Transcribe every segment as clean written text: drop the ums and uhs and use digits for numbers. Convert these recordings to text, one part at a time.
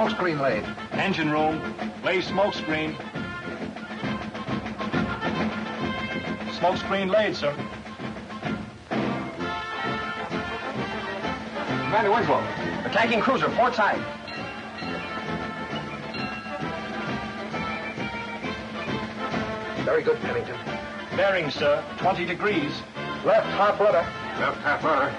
smoke screen laid? Engine room. Lay smoke screen. Smoke screen laid, sir. Commander Winslow, attacking cruiser, port side. Very good, Pennington. Bearing, sir. 20 degrees. Left half rudder. Left half rudder.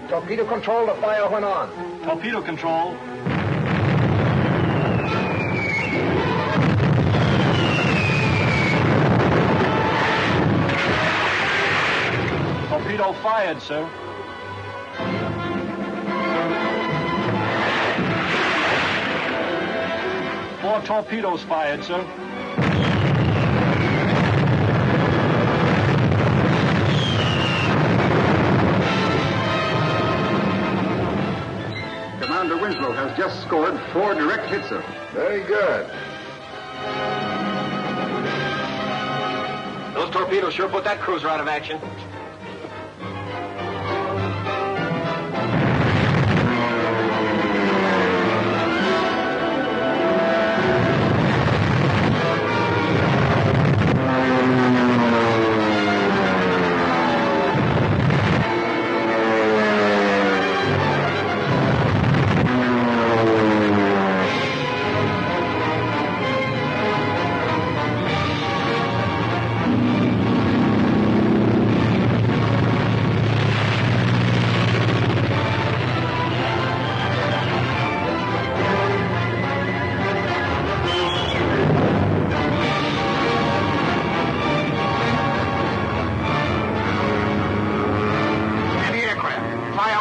Torpedo control, the fire went on. Torpedo control. Torpedo fired, sir. Four torpedoes fired, sir. Commander Winslow has just scored 4 direct hits, sir. Very good. Those torpedoes sure put that cruiser out of action.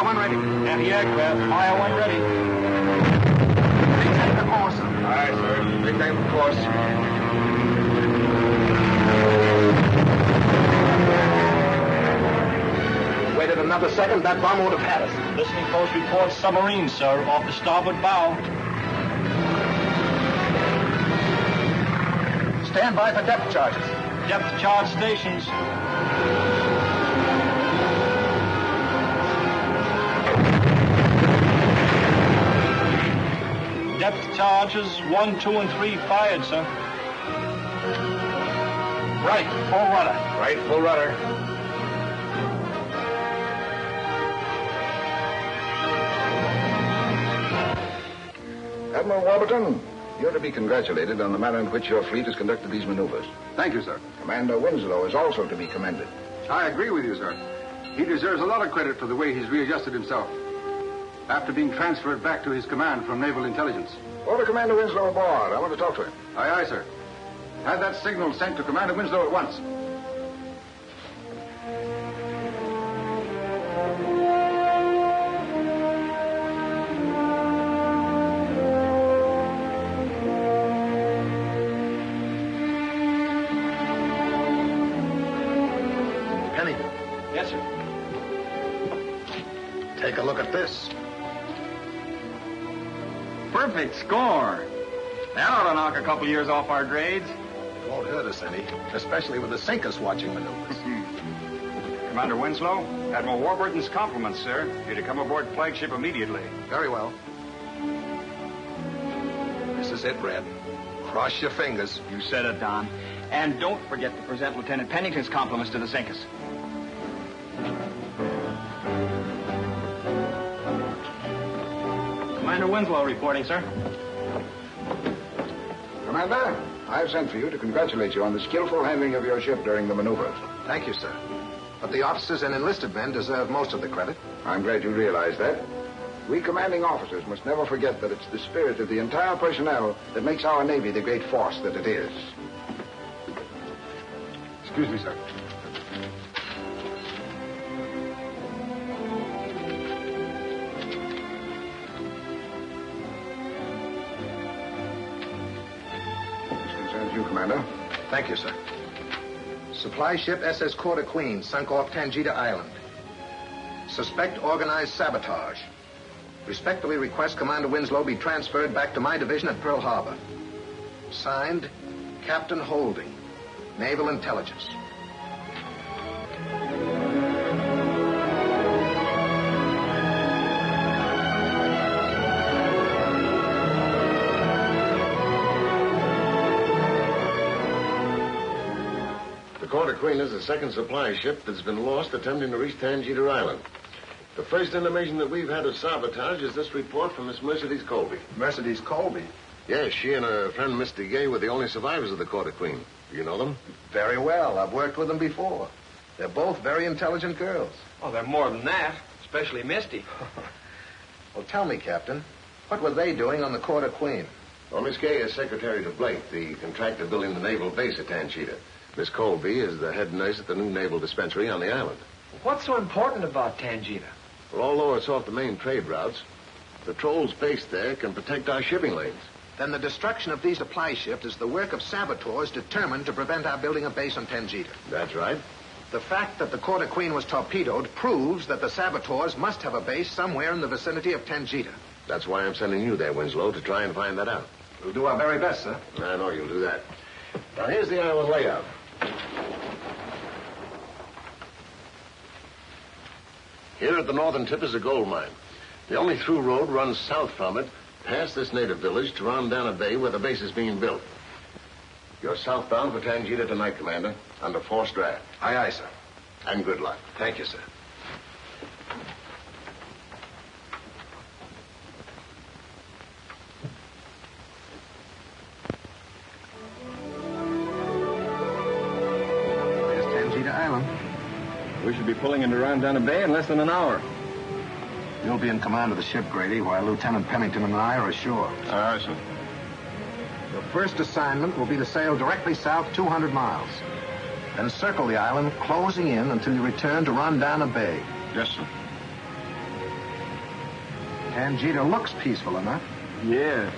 Anti-aircraft, fire when ready. Maintain the course. Aye, sir. Maintain the course. Waited another second, that bomb would have had us. Listening post reports submarine, sir, off the starboard bow. Stand by for depth charges. Depth charge stations. Depth charges 1, 2, and 3 fired, sir. Right, full rudder. Right, full rudder. Admiral Warburton, you're to be congratulated on the manner in which your fleet has conducted these maneuvers. Thank you, sir. Commander Winslow is also to be commended. I agree with you, sir. He deserves a lot of credit for the way he's readjusted himself after being transferred back to his command from Naval Intelligence. Order Commander Winslow aboard. I want to talk to him. Aye, aye, sir. Had that signal sent to Commander Winslow at once. Pennington, Yes, sir. take a look at this. Perfect score. That ought to knock a couple years off our grades. It won't hurt us any, especially with the sink us watching maneuvers. Commander Winslow, Admiral Warburton's compliments, sir. You're to come aboard flagship immediately. Very well. This is it, Red. Cross your fingers. You said it, Don. And don't forget to present Lieutenant Pennington's compliments to the Zinkas. Commander Winslow reporting, sir. Commander, I've sent for you to congratulate you on the skillful handling of your ship during the maneuvers. Thank you, sir. But the officers and enlisted men deserve most of the credit. I'm glad you realize that. We commanding officers must never forget that it's the spirit of the entire personnel that makes our Navy the great force that it is. Excuse me, sir. This concerns you, Commander. Thank you, sir. Supply ship SS Quarter Queen sunk off Tangita Island. Suspect organized sabotage. Respectfully request Commander Winslow be transferred back to my division at Pearl Harbor. Signed, Captain Holding, Naval Intelligence. The Quarter Queen is the second supply ship that's been lost attempting to reach Tangita Island. The first intimation that we've had of sabotage is this report from Miss Mercedes Colby. Mercedes Colby? Yes, she and her friend Mr. Gay were the only survivors of the Quarter Queen. Do you know them? Very well. I've worked with them before. They're both very intelligent girls. Oh, they're more than that, especially Misty. Well, tell me, Captain, what were they doing on the Quarter Queen? Well, Miss Gay is secretary to Blake, the contractor building the naval base at Tangita. Miss Colby is the head nurse at the new naval dispensary on the island. What's so important about Tangita? Well, although it's off the main trade routes, the trolls based there can protect our shipping lanes. Then the destruction of these supply ships is the work of saboteurs determined to prevent our building a base on Tangita. That's right. The fact that the Quarter Queen was torpedoed proves that the saboteurs must have a base somewhere in the vicinity of Tangita. That's why I'm sending you there, Winslow, to try and find that out. We'll do our very best, sir. I know you'll do that. Now, here's the island layout. Here at the northern tip is a gold mine. The only through road runs south from it, past this native village, to run down a bay where the base is being built. You're southbound for Tangita tonight, Commander, under forced draft. Aye, aye, sir. And good luck. Thank you, sir. There's Tangita Island. We should be pulling into Rondana Bay in less than an hour. You'll be in command of the ship, Grady, while Lieutenant Pennington and I are ashore. Aye, sir. Your first assignment will be to sail directly south 200 miles. Then circle the island, closing in until you return to Rondana Bay. Yes, sir. Tangita looks peaceful enough. Yeah.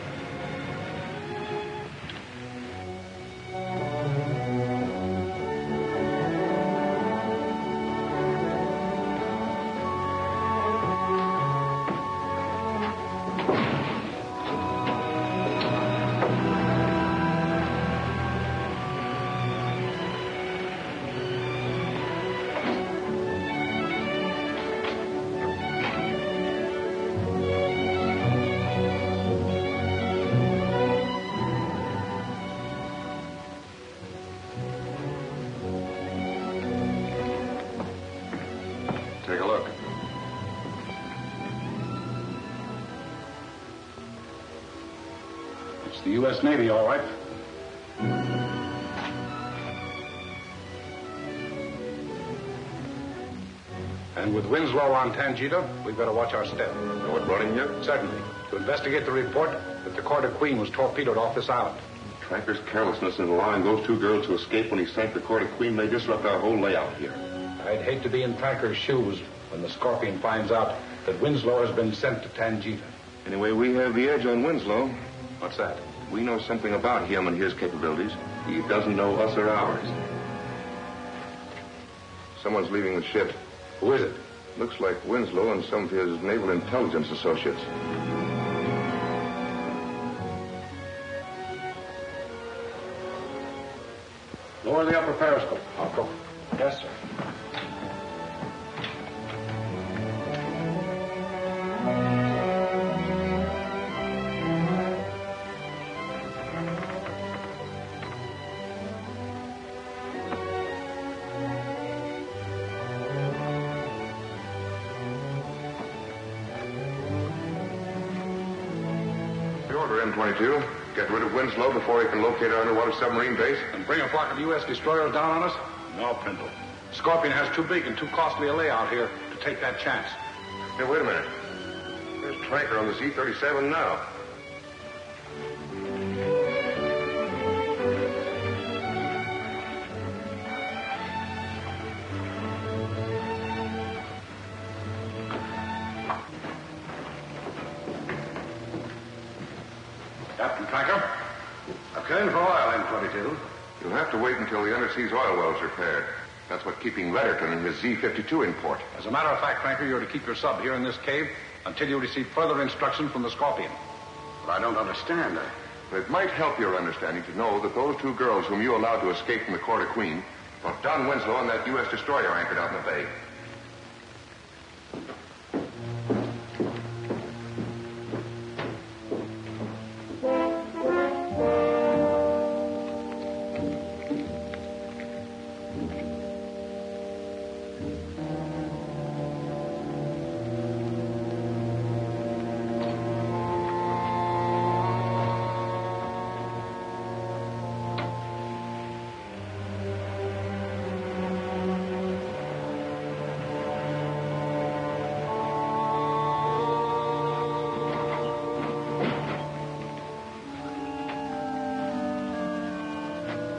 Take a look. It's the U.S. Navy, all right. And with Winslow on Tangita, we've got to watch our step. Know what brought him here? Certainly. To investigate the report that the Quarter Queen was torpedoed off this island. Tracker's carelessness in allowing those two girls to escape when he sank the Quarter Queen may disrupt our whole layout here. I'd hate to be in Tracker's shoes when the Scorpion finds out that Winslow has been sent to Tangita. Anyway, we have the edge on Winslow. What's that? We know something about him and his capabilities. He doesn't know us or ours. Someone's leaving the ship. Who is it? Looks like Winslow and some of his naval intelligence associates. Lower the upper periscope. I'll go. Yes, sir. The order, M22. Get rid of Winslow before he can locate our underwater submarine base. And bring a flock of U.S. destroyers down on us? No, Pringle. Scorpion has too big and too costly a layout here to take that chance. Hey, wait a minute. There's Tracker on the C-37 now. Captain Tracker? I've come in for oil, M22. You'll have to wait until the underseas oil well's repaired. That's what keeping Letterton and his Z-52 in port. As a matter of fact, Frankie, you're to keep your sub here in this cave until you receive further instruction from the Scorpion. But I don't understand. It might help your understanding to know that those two girls whom you allowed to escape from the Court of Queen brought Don Winslow and that U.S. destroyer anchored out in the bay.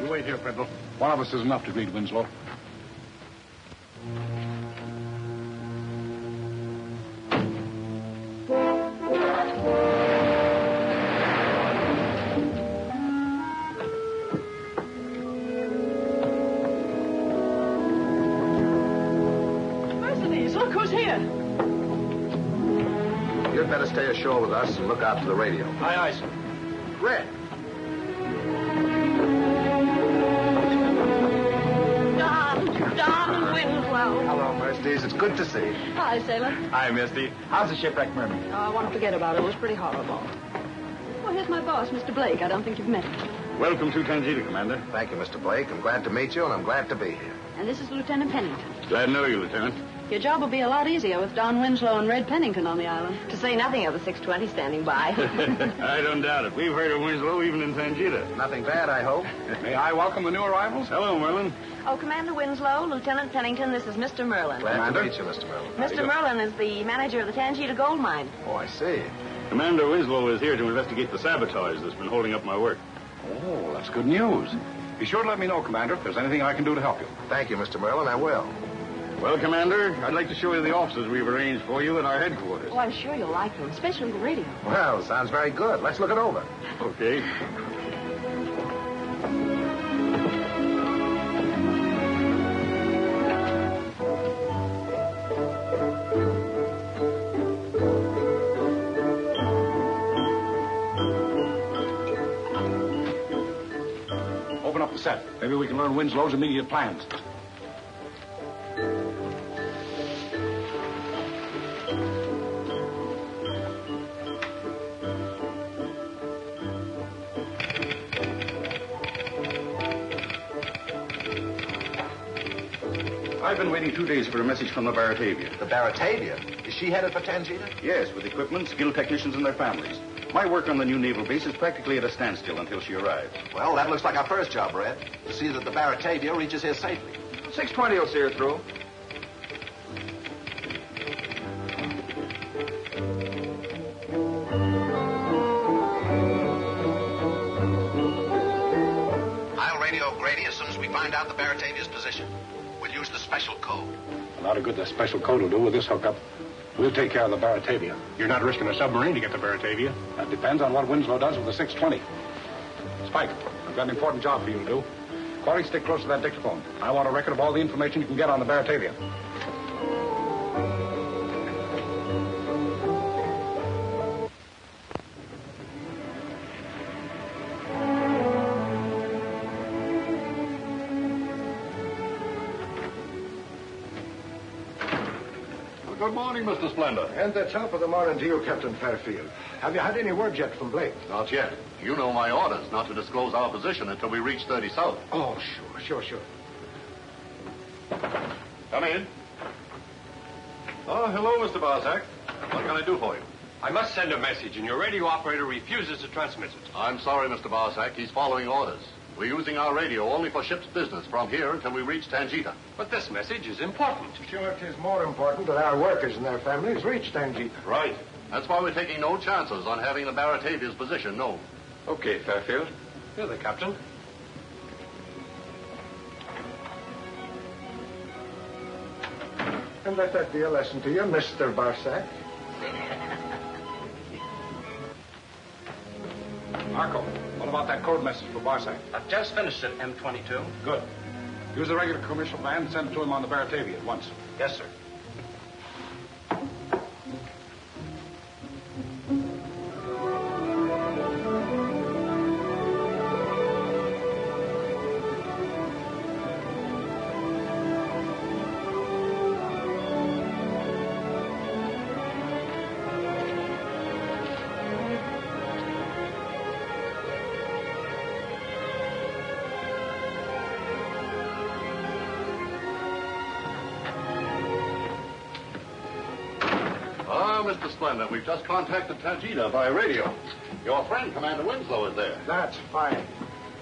Wait here, Prindle. One of us is enough to greet Winslow. Mercedes, look who's here. You'd better stay ashore with us and look out for the radio. Aye, aye, sir. Red. Don Winslow. Hello, Mercedes. It's good to see you. Hi, sailor. Hi, Misty. How's the shipwreck, Merman? Oh, I want to forget about it. It was pretty horrible. Well, here's my boss, Mr. Blake. I don't think you've met him. Welcome to Tangita, Commander. Thank you, Mr. Blake. I'm glad to meet you, and I'm glad to be here. And this is Lieutenant Pennington. Glad to know you, Lieutenant. Your job will be a lot easier with Don Winslow and Red Pennington on the island. To say nothing of the 620 standing by. I don't doubt it. We've heard of Winslow even in Tangita. Nothing bad, I hope. May I welcome the new arrivals? Hello, Merlin. Oh, Commander Winslow, Lieutenant Pennington, this is Mr. Merlin. Glad to meet you, Mr. Merlin. Mr. Merlin is the manager of the Tangita gold mine. Oh, I see. Commander Winslow is here to investigate the sabotage that's been holding up my work. Oh, that's good news. Be sure to let me know, Commander, if there's anything I can do to help you. Thank you, Mr. Merlin. I will. Well, Commander, I'd like to show you the offices we've arranged for you in our headquarters. Oh, I'm sure you'll like them, especially the radio. Well, sounds very good. Let's look it over. Okay. Open up the set. Maybe we can learn Winslow's immediate plans. I've been waiting 2 days for a message from the Baratavia. The Baratavia? Is she headed for Tangita? Yes, with equipment, skilled technicians, and their families. My work on the new naval base is practically at a standstill until she arrives. Well, that looks like our first job, Red. To see that the Baratavia reaches here safely. 620 will see her through. I'll radio Grady as soon as we find out the Baratavia's position. We'll use the special code. A lot of good the special code will do with this hookup. We'll take care of the Baratavia. You're not risking a submarine to get the Baratavia. That depends on what Winslow does with the 620. Spike, I've got an important job for you to do. Corey, stick close to that dictaphone. I want a record of all the information you can get on the Baratavia. Good morning, Mr. Splendor. And the top of the morning to you, Captain Fairfield. Have you had any word yet from Blake? Not yet. You know my orders not to disclose our position until we reach 30 South. Oh, sure. Come in. Oh, hello, Mr. Barsack. What can I do for you? I must send a message, and your radio operator refuses to transmit it. I'm sorry, Mr. Barsack. He's following orders. We're using our radio only for ship's business from here until we reach Tangita. But this message is important. Sure, it is more important that our workers and their families reach Tangita. Right. That's why we're taking no chances on having the Baratavia's position known. Okay, Fairfield. You're the captain. And let that be a lesson to you, Mr. Barsack. Marco, what about that code message for Barsack? I've just finished it, M22. Good. Use the regular commercial band and send it to him on the Baratavia at once. Yes, sir. Mr. Splendor, we've just contacted Tangita by radio. Your friend, Commander Winslow, is there. That's fine.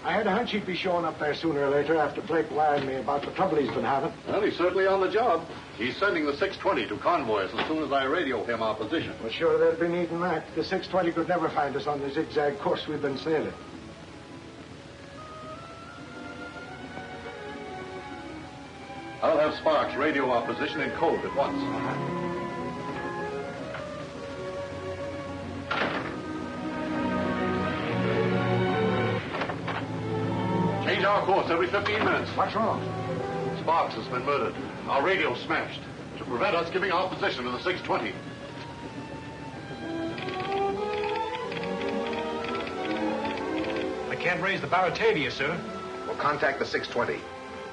I had a hunch he'd be showing up there sooner or later after Blake wired me about the trouble he's been having. Well, he's certainly on the job. He's sending the 620 to convoys as soon as I radio him our position. Well, sure, they'll be needing that. The 620 could never find us on the zigzag course we've been sailing. I'll have Sparks radio our position in code at once. Change our course every 15 minutes. What's wrong? Sparks has been murdered. Our radio's smashed to prevent us giving our position to the 620. I can't raise the Baratavia, sir. We'll contact the 620.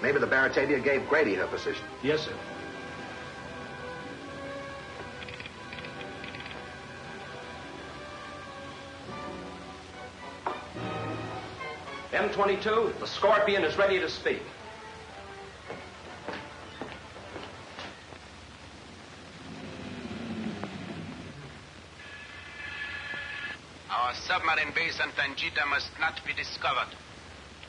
Maybe the Baratavia gave Grady her position. Yes, sir. M22, the Scorpion is ready to speak. Our submarine base on Tangita must not be discovered.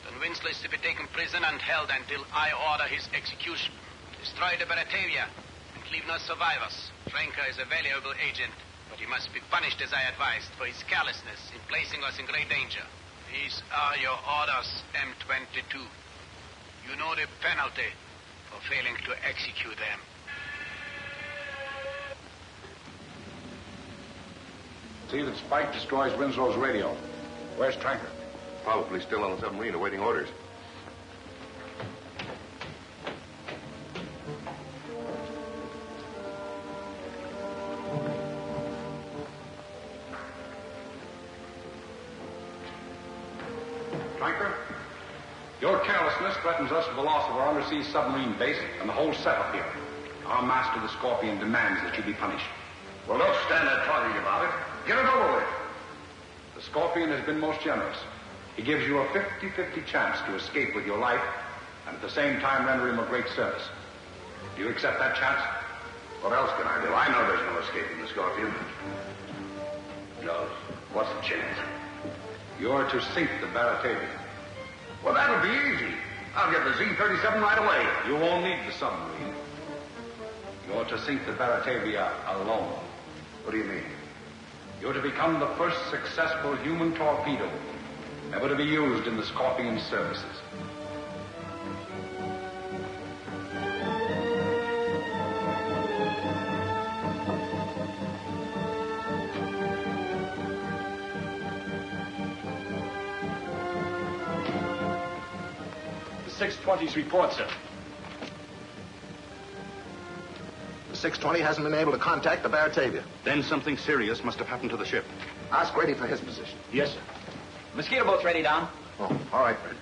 Don Winslow is to be taken prisoner and held until I order his execution. Destroy the Baratavia and leave no survivors. Franca is a valuable agent, but he must be punished as I advised for his carelessness in placing us in great danger. These are your orders, M22. You know the penalty for failing to execute them. See that Spike destroys Winslow's radio. Where's Tranker? Probably still on the submarine awaiting orders. Tranker, your carelessness threatens us with the loss of our undersea submarine base and the whole setup here. Our master, the Scorpion, demands that you be punished. Well, don't stand there talking about it. Get it over with. The Scorpion has been most generous. He gives you a 50-50 chance to escape with your life and at the same time render him a great service. Do you accept that chance? What else can I do? I know there's no escaping the Scorpion. No. What's the chance? You're to sink the Baratavia. Well, that'll be easy. I'll get the Z-37 right away. You won't need the submarine. You're to sink the Baratavia alone. What do you mean? You're to become the first successful human torpedo ever to be used in the Scorpion's services. The 620's report, sir. The 620 hasn't been able to contact the Baratavia. Then something serious must have happened to the ship. Ask Grady for his position. Yes, sir. Mosquito boat's ready, Don. Oh, all right, Fred.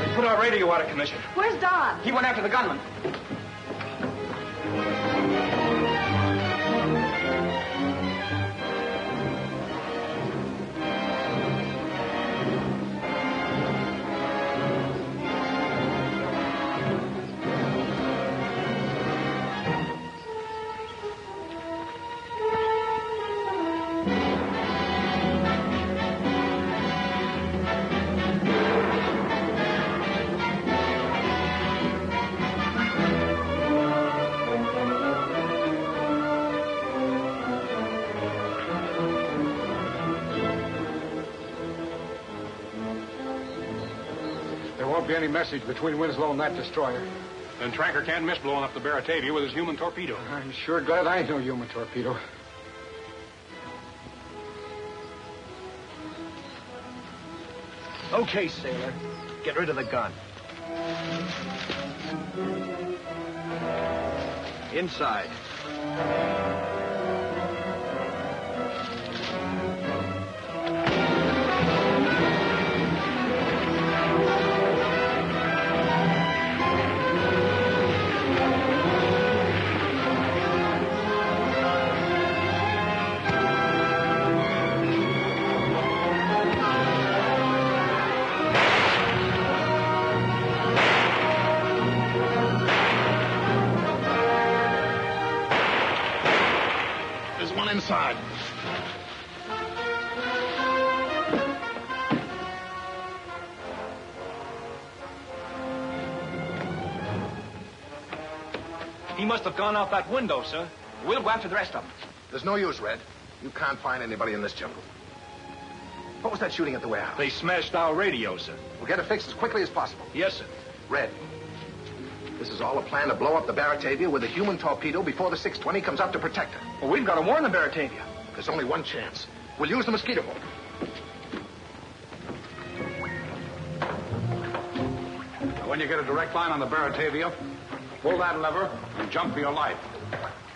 We put our radio out of commission. Where's Don? He went after the gunman. won't be any message between Winslow and that destroyer. Then Tracker can't miss blowing up the Baratavia with his human torpedo. I'm sure glad I ain't no human torpedo. Okay, sailor. Get rid of the gun. Inside. Inside. He must have gone out that window, sir. We'll go after the rest of them. There's no use, Red. You can't find anybody in this jungle. What was that shooting at the warehouse? They smashed our radio, sir. We'll get it fixed as quickly as possible. Yes, sir. Red, this is all a plan to blow up the Baratavia with a human torpedo before the 620 comes up to protect her. Well, we've got to warn the Baratavia. There's only one chance. We'll use the mosquito boat. When you get a direct line on the Baratavia, pull that lever and jump for your life.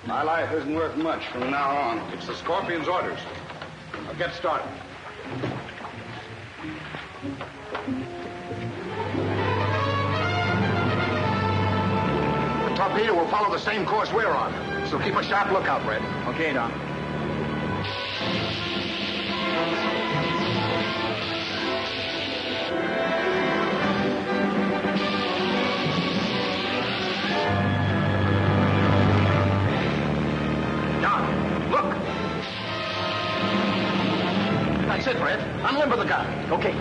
My life isn't worth much from now on. It's the Scorpion's orders. Now get started. The torpedo will follow the same course we're on, so keep a sharp lookout, Red. Okay, Don. That's it, Red. Unlimber the gun. Okay.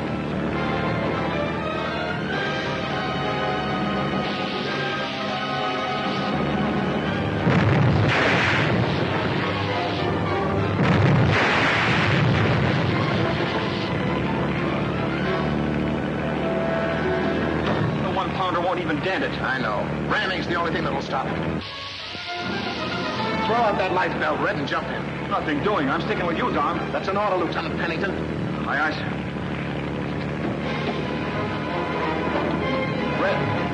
The one-pounder won't even dent it. I know. Ramming's the only thing that'll stop it. Throw out that life belt, Red, and jump in. Nothing doing. I'm sticking with you, Don. That's an order, Lieutenant Pennington. Aye, aye, sir. Red,